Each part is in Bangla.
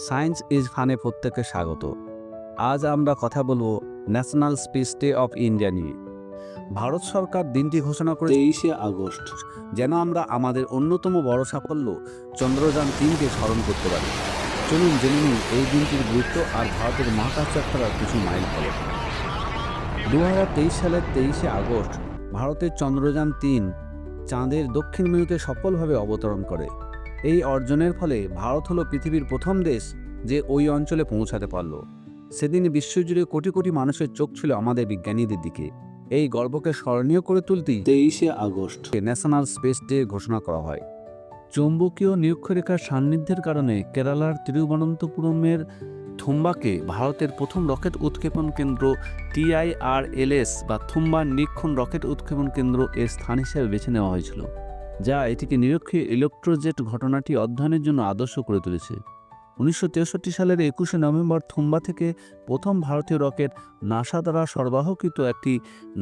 সায়েন্স ইজ ফানে প্রত্যেককে স্বাগত। আজ আমরা কথা বলবো national space day of India নিয়ে। ভারত সরকার দিনটি ঘোষণা করে 23শে আগস্ট, যেন আমরা আমাদের অন্যতম বড় সাফল্য চন্দ্রযান-3কে স্মরণ করতে পারি। চলুন জেনে নিন এই দিনটির গুরুত্ব আর ভারতের মহাকাশ যাত্রার কিছু মাইল ফলক। 2023 সালের 23শে আগস্ট ভারতের চন্দ্রযান-3 চাঁদের দক্ষিণ মেরুতে সফলভাবে অবতরণ করে। এই অর্জনের ফলে ভারত হলো পৃথিবীর প্রথম দেশ যে ওই অঞ্চলে পৌঁছাতে পারল। সেদিন বিশ্বজুড়ে কোটি কোটি মানুষের চোখ ছিল আমাদের বিজ্ঞানীদের দিকে। এই গর্বকে স্মরণীয় করে তুলতেই 23শে আগস্ট ন্যাশনাল স্পেস ডে ঘোষণা করা হয়। চৌম্বকীয় নিরক্ষরেখার সান্নিধ্যের কারণে কেরালার তিরুবনন্তপুরমের থুম্বাকে ভারতের প্রথম রকেট উৎক্ষেপণ কেন্দ্র TIRLS বা থুম্বা নিরীক্ষণ রকেট উৎক্ষেপণ কেন্দ্র এর স্থান হিসেবে বেছে নেওয়া হয়েছিল, যা এটিকে নিরক্ষীয় ইলেকট্রোজেট ঘটনাটি অধ্যয়নের জন্য আদর্শ করে তুলেছে। 1963 সালের 21শে নভেম্বর থুম্বা থেকে প্রথম ভারতীয় রকেট নাসা দ্বারা সরবরাহকৃত একটি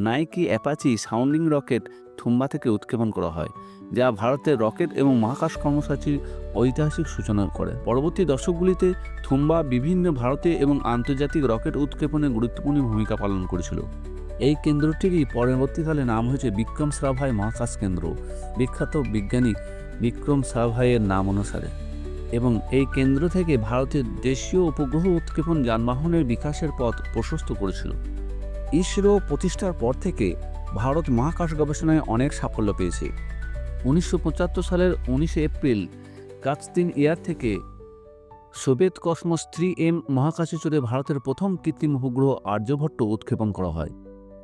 Nike Apache sounding rocket Thumba থেকে উৎক্ষেপণ করা হয়, যা ভারতের রকেট এবং মহাকাশ কর্মসূচির ঐতিহাসিক সূচনা করে। পরবর্তী দশকগুলিতে থুম্বা বিভিন্ন ভারতীয় এবং আন্তর্জাতিক রকেট উৎক্ষেপণে গুরুত্বপূর্ণ ভূমিকা পালন করেছিল। এই কেন্দ্রটিরই পরবর্তীকালে নাম হয়েছে বিক্রম সারাভাই মহাকাশ কেন্দ্র, বিখ্যাত বিজ্ঞানী বিক্রম সারাভাইয়ের নাম অনুসারে। এবং এই কেন্দ্র থেকে ভারতের দেশীয় উপগ্রহ উৎক্ষেপণ যানবাহনের বিকাশের পথ প্রশস্ত করেছিল। ইসরো প্রতিষ্ঠার পর থেকে ভারত মহাকাশ গবেষণায় অনেক সাফল্য পেয়েছে। 1975 সালের 19শে এপ্রিল কাস্তিন এয়ার থেকে সোভিয়েত কসমস 3M মহাকাশে চড়ে ভারতের প্রথম কৃত্রিম উপগ্রহ আর্যভট্ট উৎক্ষেপণ করা হয়।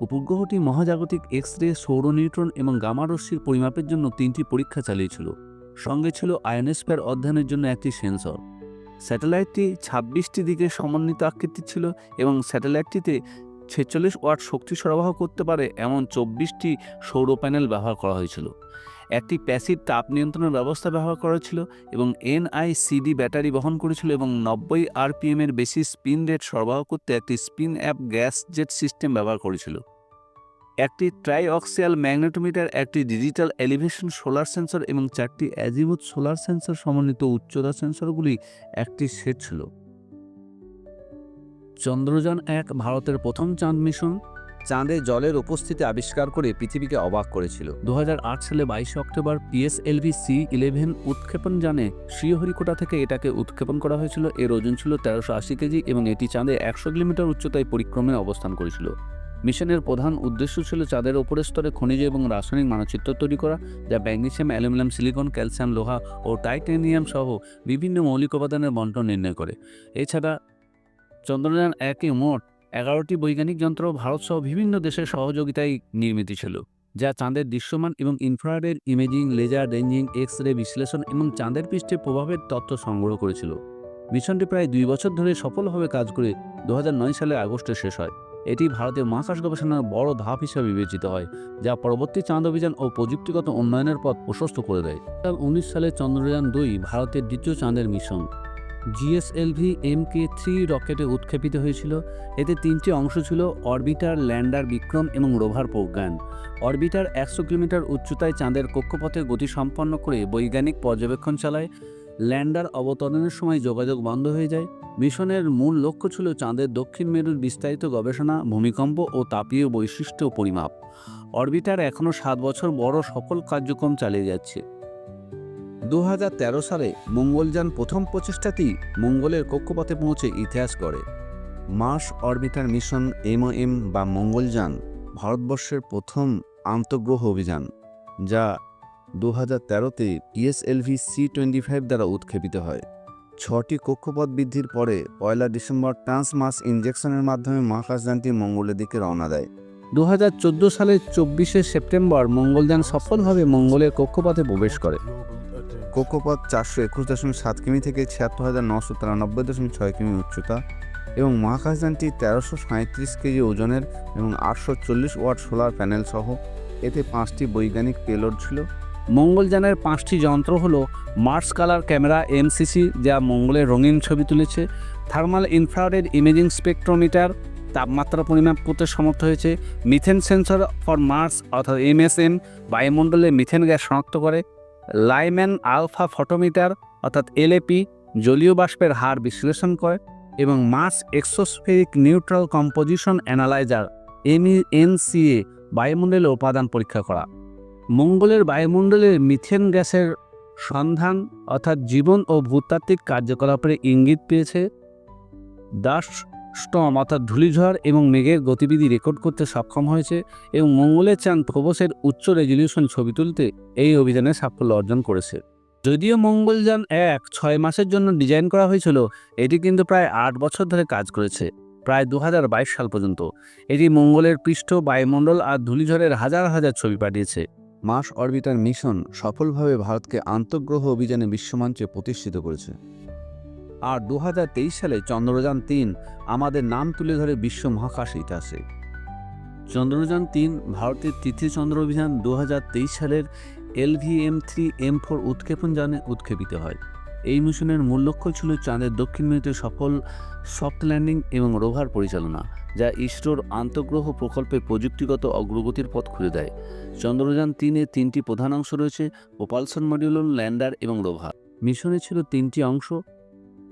উপগ্রহটি মহাজাগতিক এক্স-রে, সৌর নিউট্রন এবং গামা রশ্মির পরিমাপের জন্য 3টি পরীক্ষা চালিয়েছিল। সঙ্গে ছিল আয়নোস্ফিয়ার অধ্যয়নের জন্য একটি সেন্সর। স্যাটেলাইটটি 26টি দিকে সমন্বিত আকৃতির ছিল এবং স্যাটেলাইটটিতে 46 ওয়াট শক্তি সরবরাহ করতে পারে এমন 24টি সৌর প্যানেল ব্যবহার করা হয়েছিল। একটি প্যাসিভ তাপ নিয়ন্ত্রণের ব্যবস্থা ব্যবহার করা ছিল এবং NICD ব্যাটারি বহন করেছিল এবং 90 RPM এর বেশি স্পিন রেট সরবরাহ করতে একটি spin app gas jet system ব্যবহার করেছিল। একটি ট্রাইঅক্সিয়াল ম্যাগনেটোমিটার, একটি ডিজিটাল এলিভেশন সোলার সেন্সর এবং 4টি অ্যাজিমুথ সোলার সেন্সর সমন্বিত উচ্চতা সেন্সরগুলি একটি সেট ছিল। চন্দ্রযান-1 ভারতের প্রথম চাঁদ মিশন চাঁদে জলের উপস্থিতি আবিষ্কার করে পৃথিবীকে অবাক করেছিল। 2008 সালে 22শে অক্টোবর PSLV C-11 উৎক্ষেপণ যানে শ্রীহরিকোটা থেকে এটাকে উৎক্ষেপণ করা হয়েছিল। এর ওজন ছিল 1380 কেজি এবং এটি চাঁদে 100 কিলোমিটার উচ্চতায় পরিক্রমে অবস্থান করেছিল। মিশনের প্রধান উদ্দেশ্য ছিল চাঁদের উপরের স্তরে খনিজ এবং রাসায়নিক মানচিত্র তৈরি করা, যা ম্যাগনেসিয়াম, অ্যালুমিনিয়াম, সিলিকন, ক্যালসিয়াম, লোহা ও টাইটানিয়াম সহ বিভিন্ন মৌলিক উপাদানের বণ্টন নির্ণয় করে। এছাড়া চন্দ্রযান-1 মোট 11টি বৈজ্ঞানিক যন্ত্র ভারতসহ বিভিন্ন দেশের সহযোগিতায় নির্মিত ছিল, যা চাঁদের দৃশ্যমান এবং infrared imaging, laser ranging, X-ray বিশ্লেষণ এবং চাঁদের পৃষ্ঠে প্রভাবের তথ্য সংগ্রহ করেছিল। মিশনটি প্রায় 2 বছর ধরে সফলভাবে কাজ করে 2009 সালের আগস্টে শেষ হয়। এটি ভারতের মহাকাশ গবেষণার বড় ধাপ হিসেবে বিবেচিত হয়, যা পরবর্তী চাঁদ অভিযান ও প্রযুক্তিগত উন্নয়নের পথ প্রশস্ত করে দেয়। 2019 সালে চন্দ্রযান-2 ভারতের দ্বিতীয় চাঁদের মিশন GSLV Mk3 রকেটে উৎক্ষেপিত হয়েছিল। এতে 3টি অংশ ছিল: অরবিটার, ল্যান্ডার বিক্রম এবং রোভার প্রজ্ঞান। অরবিটার 100 কিলোমিটার উচ্চতায় চাঁদের কক্ষপথে গতি সম্পন্ন করে বৈজ্ঞানিক পর্যবেক্ষণ চালায়। ল্যান্ডার অবতরণের সময় যোগাযোগ বন্ধ হয়ে যায়। মিশনের মূল লক্ষ্য ছিল চাঁদের দক্ষিণ মেরুর বিস্তারিত গবেষণা, ভূমিকম্প ও তাপীয় বৈশিষ্ট্য পরিমাপ। অরবিটার এখনও 7 বছর বড় সফল কার্যক্রম চালিয়ে যাচ্ছে। 2013 সালে মঙ্গলযান প্রথম প্রচেষ্টাতেই মঙ্গলের কক্ষপথে পৌঁছে ইতিহাস গড়ে। মার্স অরবিটার মিশন MOM বা মঙ্গলযান ভারতবর্ষের প্রথম আন্তঃগ্রহ অভিযান, যা 2013তে PSLV C-25 দ্বারা উৎক্ষেপিত হয়। 6টি কক্ষপথ বৃদ্ধির পরে 1 ডিসেম্বর ট্রান্সমাস ইনজেকশনের মাধ্যমে মহাকাশযানটি মঙ্গলের দিকে রওনা দেয়। 2014 সালের 24শে সেপ্টেম্বর মঙ্গলযান সফলভাবে মঙ্গলের কক্ষপথে প্রবেশ করে। কক্ষপথ 421.7 কিমি থেকে 76,993.6 কিমি উচ্চতা এবং মহাকাশযানটি 1337 কেজি ওজনের এবং 840 ওয়াট সোলার প্যানেল সহ। এতে 5টি বৈজ্ঞানিক পেলোড ছিল। মঙ্গলযানের 5টি যন্ত্র হলো: মার্স কালার ক্যামেরা MCC, যা মঙ্গলের রঙিন ছবি তুলেছে; থার্মাল ইনফ্রারেড ইমেজিং স্পেকট্রোমিটার, তাপমাত্রা পরিমাপ করতে সমর্থ হয়েছে; মিথেন সেন্সর ফর মার্স অর্থাৎ MSM, বায়ুমণ্ডলে মিথেন গ্যাস শনাক্ত করে; লাইম্যান আলফা ফটোমিটার অর্থাৎ LAP, জলীয় বাষ্পের হার বিশ্লেষণ করে এবং মাস এক্সোস্ফেরিক নিউট্রাল কম্পোজিশন অ্যানালাইজার এনসিএ বায়ুমণ্ডলের উপাদান পরীক্ষা করা। মঙ্গলের বায়ুমণ্ডলের মিথেন গ্যাসের সন্ধান অর্থাৎ জীবন ও ভূতাত্ত্বিক কার্যকলাপের ইঙ্গিত পেয়েছে। ডাস্ট স্টর্ম অর্থাৎ ধূলিঝড় এবং মেঘের গতিবিধি রেকর্ড করতে সক্ষম হয়েছে এবং মঙ্গলের চাঁদ ফোবসের উচ্চ রেজলিউশন ছবি তুলতে এই অভিযানে সাফল্য অর্জন করেছে। যদিও মঙ্গলযান 1 6 মাসের জন্য ডিজাইন করা হয়েছিল, এটি কিন্তু প্রায় 8 বছর ধরে কাজ করেছে, প্রায় 2022 সাল পর্যন্ত। এটি মঙ্গলের পৃষ্ঠ, বায়ুমণ্ডল আর ধূলিঝড়ের হাজার হাজার ছবি পাঠিয়েছে। মার্স অরবিটার মিশন সফলভাবে ভারতকে আন্তঃগ্রহ অভিযানে বিশ্বমঞ্চে প্রতিষ্ঠিত করেছে। আর 2023 সালে চন্দ্রযান 3 আমাদের নাম তুলে ধরে বিশ্ব মহাকাশ ইতিহাসে। চন্দ্রযান 3 ভারতের তৃতীয় চন্দ্র অভিযান 2023 সালের LVM-3M4 উৎক্ষেপণ যানে উৎক্ষেপিত হয়। এই মিশনের মূল লক্ষ্য ছিল চাঁদের দক্ষিণ মেরুতে সফল সফট ল্যান্ডিং এবং রোভার পরিচালনা, যা ইসরোর আন্তঃগ্রহ প্রকল্পে প্রযুক্তিগত অগ্রগতির পথ খুলে দেয়। চন্দ্রযান 3-এ 3টি প্রধান অংশ রয়েছে: প্রোপালশন মডিউল, ল্যান্ডার এবং রোভার। মিশনে ছিল 3টি অংশ।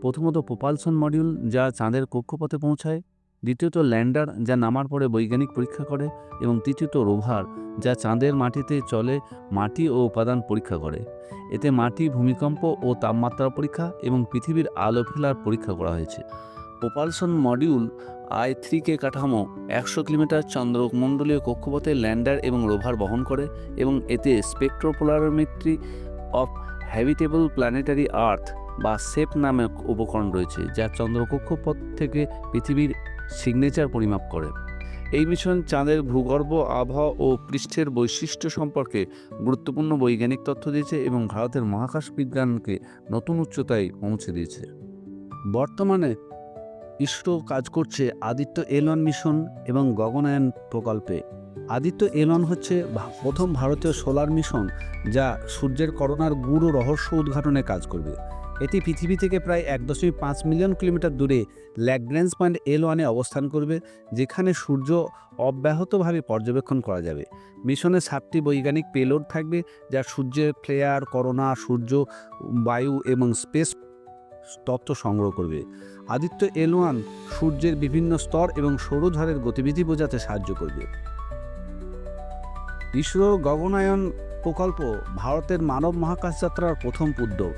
প্রথমত প্রোপালশন মডিউল, যা চাঁদের কক্ষপথে পৌঁছায়; দ্বিতীয়ত ল্যান্ডার, যা নামার পরে বৈজ্ঞানিক পরীক্ষা করে; এবং তৃতীয়ত রোভার, যা চাঁদের মাটিতে চলে মাটি ও উপাদান পরীক্ষা করে। এতে মাটি, ভূমিকম্প ও তাপমাত্রা পরীক্ষা এবং পৃথিবীর আলো ফেলার পরীক্ষা করা হয়েছে। প্রোপালশন মডিউল I3K কাঠামো 100 কিলোমিটার চন্দ্রমণ্ডলীয় কক্ষপথে ল্যান্ডার এবং রোভার বহন করে এবং এতে স্পেকট্রোপোলারোমেট্রি অফ হ্যাবিটেবল প্ল্যানেটারি আর্থ বা SEP নামক উপকরণ রয়েছে, যা চন্দ্র কক্ষপথ থেকে পৃথিবীর সিগনেচার পরিমাপ করে। এই মিশন চাঁদের ভূগর্ভ, আবহাওয়া ও পৃষ্ঠের বৈশিষ্ট্য সম্পর্কে গুরুত্বপূর্ণ বৈজ্ঞানিক তথ্য দিয়েছে এবং ভারতের মহাকাশ বিজ্ঞানকে নতুন উচ্চতায় পৌঁছে দিয়েছে। বর্তমানে ইসরো কাজ করছে আদিত্য L1 মিশন এবং গগনায়ন প্রকল্পে। আদিত্য L1 হচ্ছে প্রথম ভারতীয় সোলার মিশন, যা সূর্যের করোনার গূঢ় রহস্য উদ্ঘাটনে কাজ করবে। এটি পৃথিবী থেকে প্রায় 1.5 মিলিয়ন কিলোমিটার দূরে ল্যাগ্রেঞ্জ পয়েন্ট L1-এ অবস্থান করবে, যেখানে সূর্য অব্যাহতভাবে পর্যবেক্ষণ করা যাবে। মিশনে 7টি বৈজ্ঞানিক পেলোড থাকবে, যা সূর্যের ফ্লেয়ার, করোনা, সূর্য, বায়ু এবং স্পেস তথ্য সংগ্রহ করবে। আদিত্য L1 সূর্যের বিভিন্ন স্তর এবং সৌরঝড়ের গতিবিধি বোঝাতে সাহায্য করবে। ইসরো গগনায়ন প্রকল্প ভারতের মানব মহাকাশ যাত্রার প্রথম উদ্যোগ।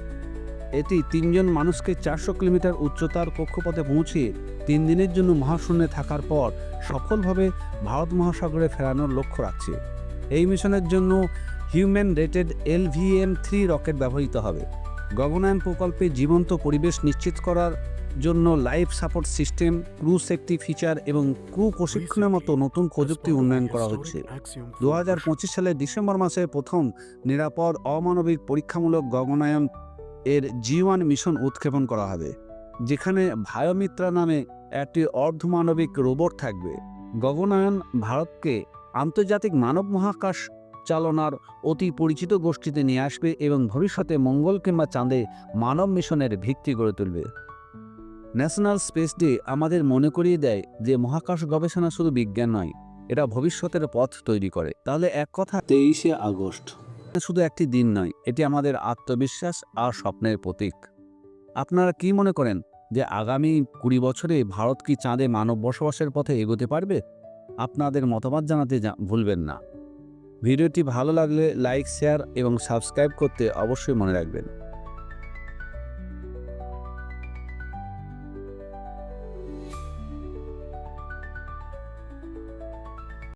এটি 3 জন মানুষকে 400 কিলোমিটার উচ্চতার কক্ষপথে পৌঁছে 3 দিনের জন্য মহাশূন্যে থাকার পর সফলভাবে ভারত মহাসাগরে ফেরানোর লক্ষ্য রাখছে। এই মিশনের জন্য হিউম্যান রেটেড LVM-3 রকেট ব্যবহৃত হবে। গগনায়ন প্রকল্পে জীবন্ত পরিবেশ নিশ্চিত করার জন্য life support system, crew safety feature এবং ক্রু প্রশিক্ষণের মতো নতুন প্রযুক্তি উন্নয়ন করা হচ্ছে। 2025 সালের ডিসেম্বর মাসে প্রথম নিরাপদ অমানবিক পরীক্ষামূলক গগনায়ন এর G1 মিশন উৎক্ষেপণ করা হবে, যেখানে ভায়োমিত্রা নামে একটি অর্ধমানবিক রোবট থাকবে। গগনায়ন ভারতকে আন্তর্জাতিক মানব মহাকাশ চালনার অতি পরিচিত গোষ্ঠীতে নিয়ে আসবে এবং ভবিষ্যতে মঙ্গল কিংবা চাঁদে মানব মিশনের ভিত্তি গড়ে তুলবে। ন্যাশনাল স্পেস ডে আমাদের মনে করিয়ে দেয় যে মহাকাশ গবেষণা শুধু বিজ্ঞান নয়, এটা ভবিষ্যতের পথ তৈরি করে। তাহলে এক কথা, 23শে আগস্ট শুধু একটি দিন নয়, এটি আমাদের আত্মবিশ্বাস আর স্বপ্নের প্রতীক। আপনারা কি মনে করেন যে আগামী 20 বছরে ভারত কি চাঁদে মানব বসবাসের পথে এগোতে পারবে? আপনাদের মতামত জানাতে ভুলবেন না। ভিডিওটি ভালো লাগলে লাইক, শেয়ার এবং সাবস্ক্রাইব করতে অবশ্যই মনে রাখবেন।